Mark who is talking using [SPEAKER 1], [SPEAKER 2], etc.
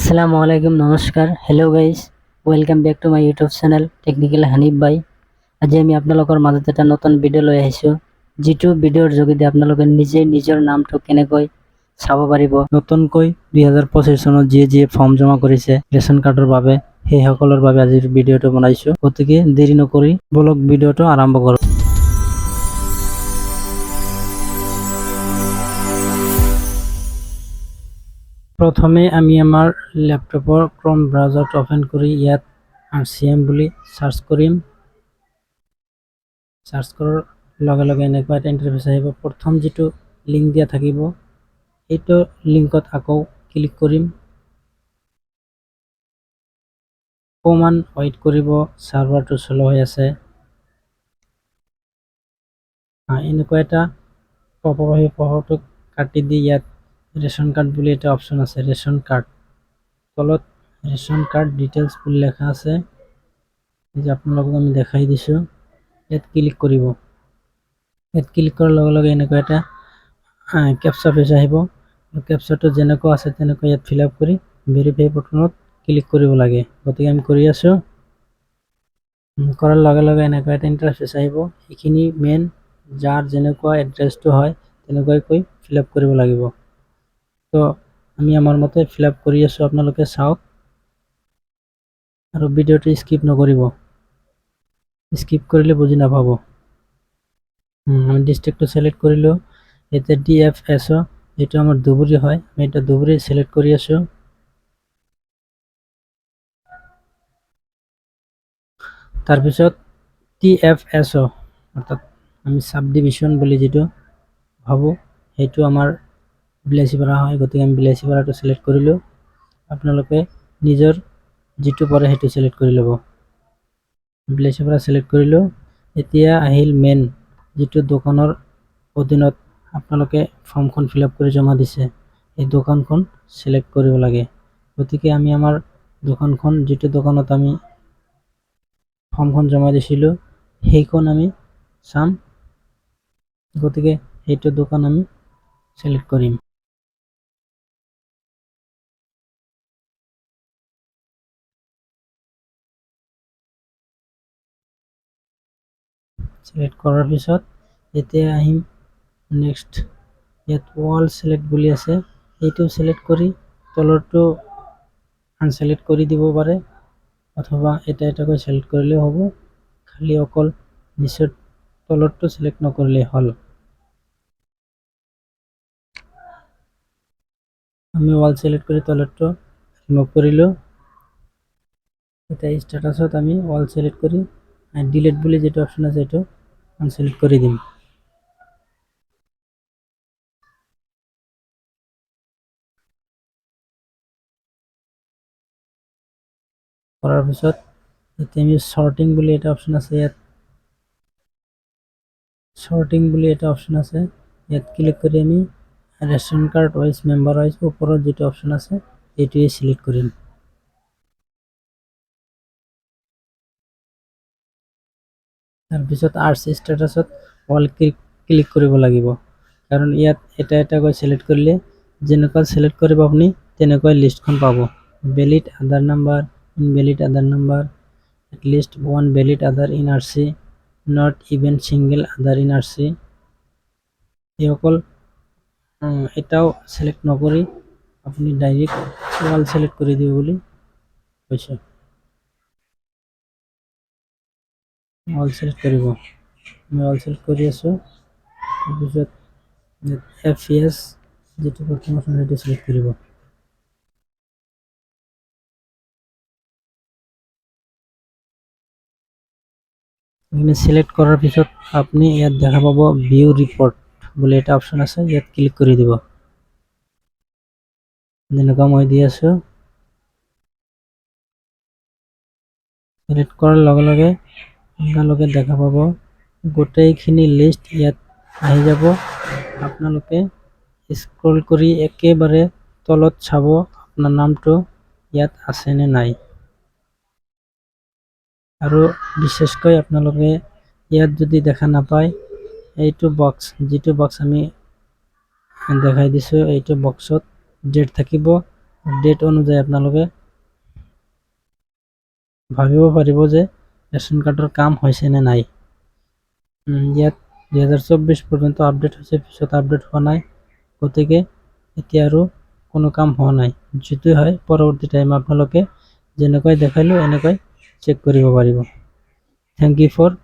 [SPEAKER 1] আসসালামু আলাইকুম নমস্কাৰ hello' guys welcome back to my YouTube channel technical Hanif ভাই। আজি আমি আপোনালোকৰ মাজত এটা নতুন ভিডিঅ' লৈ আহিছোঁ, যিটো ভিডিঅ'ৰ যোগেদি আপোনালোকে নিজে নিজৰ নামটো কেনেকৈ চাব পাৰিব। নতুনকৈ 2025 চনত যিয়ে ফৰ্ম জমা কৰিছে ৰেচন কাৰ্ডৰ বাবে, সেইসকলৰ বাবে আজিৰ ভিডিঅ'টো বনাইছোঁ। গতিকে দেৰি নকৰি বলক ভিডিঅ'টো আৰম্ভ কৰোঁ। প্ৰথমে আমি আমাৰ ল্যাপটপৰ ক্ৰম ব্ৰাউজাৰটো ওপেন কৰি ইয়াত RCM বুলি সাৰ্চ কৰিম। সাৰ্চ কৰাৰ লগে লগে এনেকুৱা এটা ইণ্টাৰফেচ আহিব। প্ৰথম যিটো লিংক দিয়া থাকিব এইটো লিংকত আকৌ ক্লিক কৰিম। অকণমান ৱেইট কৰিব, সাৰ্ভাৰটো শ্ল' হৈ আছে। এনেকুৱা এটা পপআপ আহি পপআপটো কাটি দি ইয়াত ৰেচন কাৰ্ড বুলি এটা অপশ্যন আছে, ৰেচন কাৰ্ড তলত ৰেচন কাৰ্ড ডিটেইলছ বুলি লেখা আছে, যে আপোনালোকক আমি দেখাই দিছোঁ। ইয়াত ক্লিক কৰিব। ইয়াত ক্লিক কৰাৰ লগে লগে এনেকুৱা এটা কেপচা পেজ আহিব। কেপচাটো যেনেকুৱা আছে তেনেকৈ ইয়াত ফিল আপ কৰি ভেৰিফাই বাটনত ক্লিক কৰিব লাগে। গতিকে আমি কৰি আছোঁ। কৰাৰ লগে লগে এনেকুৱা এটা ইণ্টাৰফেচ আহিব। এইখিনি মেইন যাৰ যেনেকুৱা এড্ৰেছটো হয় তেনেকুৱাকৈ ফিল আপ কৰিব লাগিব। তো আমি আমাৰ মতে ফিল আপ কৰি আছোঁ, আপোনালোকে চাওক আৰু ভিডিঅ'টো স্কিপ নকৰিব, স্কিপ কৰিলে বুজি নাপাব। আমি ডিষ্ট্ৰিক্টটো সিলেক্ট কৰিলোঁ। এতিয়া DFSO যেটো আমাৰ ধুবুৰী হয়, আমি এটা ধুবুৰী সিলেক্ট কৰি আছোঁ। তাৰপিছত TFSO অৰ্থাৎ আমি সাব ডিভিশন বুলি যেটো ভাবো সেইটো আমাৰ বিলাসীপাৰা হয়। গতিকে আমি বিলাসীপাৰাটো সিলেক্ট কৰিলোঁ। আপোনালোকে নিজৰ যেটো পৰে সেইটো সিলেক্ট কৰি ল'ব। বিলাসীপাৰা সিলেক্ট কৰিলোঁ। এতিয়া আহিল মেইন যেটো দোকানৰ অধীনত আপোনালোকে ফৰ্মখন ফিল আপ কৰি জমা দিছে, এই দোকানখন সিলেক্ট কৰিব লাগে। গতিকে আমি আমাৰ দোকানখন যেটো দোকানত আমি ফৰ্মখন জমা দিছিলোঁ সেইখন আমি চাম। গতিকে এইটো দোকান আমি সিলেক্ট কৰিম। সিলেক্ট কৰাৰ পিছত এতিয়া আহিম নেক্সট, ইয়াত ওয়াল সিলেক্ট বুলি আছে, এইটো সিলেক্ট কৰি তলৰটো আনসিলেক্ট কৰি দিব পাৰে, অথবা এটা এটাকৈ সিলেক্ট কৰিলেও হ'ব। খালি অকল নিচৰ তলৰটো সিলেক্ট নকৰিলেই হ'ল। আমি ওয়াল সিলেক্ট কৰি তলৰটো ৰিমুভ কৰিলোঁ। এতিয়া স্ট্যাটাসত আমি ওয়াল সিলেক্ট কৰি ডিলিট বুলি যেটো অপশ্যন আছে এইটো আনসিলেক্ট কৰি দিম। কৰাৰ পিছত এতিয়া আমি সৰ্টিং বুলি এটা অপশ্যন আছে, ইয়াত সৰ্টিং বুলি এটা অপশ্যন আছে, ইয়াত ক্লিক কৰি আমি ration card wise member wise ওপৰত যেটো অপশ্যন আছে এইটোৱে সিলেক্ট কৰিম। তাৰপিছত RC ষ্টেটাছত অল ক্লিক কৰিব লাগিব, কাৰণ ইয়াত এটা এটাকৈ সিলেক্ট কৰিলে যেনেকুৱা সিলেক্ট কৰিব আপুনি তেনেকৈ লিষ্টখন পাব। Valid Aadhaar number, invalid Aadhaar number, at least one valid Aadhaar in RC, not even single Aadhaar in RC, এইসকল এটাও সিলেক্ট নকৰি আপুনি ডাইৰেক্ট ওয়াল সিলেক্ট কৰি দিব বুলি কৈছে। অল সিলেক্ট কৰিব, আমি অল সিলেক্ট কৰি আছোঁ। তাৰপিছত FES যেটো প্ৰথম অপশ্যন সেইটো সিলেক্ট কৰিব। এখানে সিলেক্ট কৰাৰ পিছত আপনি ইয়াত দেখা পাব ভিউ ৰিপৰ্ট বুলি এটা অপশ্যন আছে, ইয়াত ক্লিক কৰি দিব। যেনেকুৱা মই দি আছোঁ। সিলেক্ট কৰাৰ লগে লগে আপোনালোকে দেখা পাব গোটেইখিনি লিষ্ট ইয়াত আহি যাব। আপোনালোকে স্ক্ৰল কৰি একেবাৰে তলত চাব আপোনাৰ নামটো ইয়াত আছে নে নাই। আৰু বিশেষকৈ আপোনালোকে ইয়াত যদি দেখা নাপায় এইটো বক্স, যেটো বক্স আমি দেখাই দিছোঁ, এইটো বক্সত ডেট থাকিব ডেট অনুযায়ী আপোনালোকে ভাবিব পাৰিব যে ৰেচন কাৰ্ডৰ কাম হৈছে নে নাই। ইয়াত 2024 পৰ্যন্ত আপডেট হৈছে, পিছত আপডেট হোৱা নাই, গতিকে এতিয়া আৰু কোনো কাম হোৱা নাই। যদি হয় পৰৱৰ্তী টাইম আপোনালোকে যেনেকৈ দেখালোঁ এনেকৈ চেক কৰিব পাৰিব। Thank U for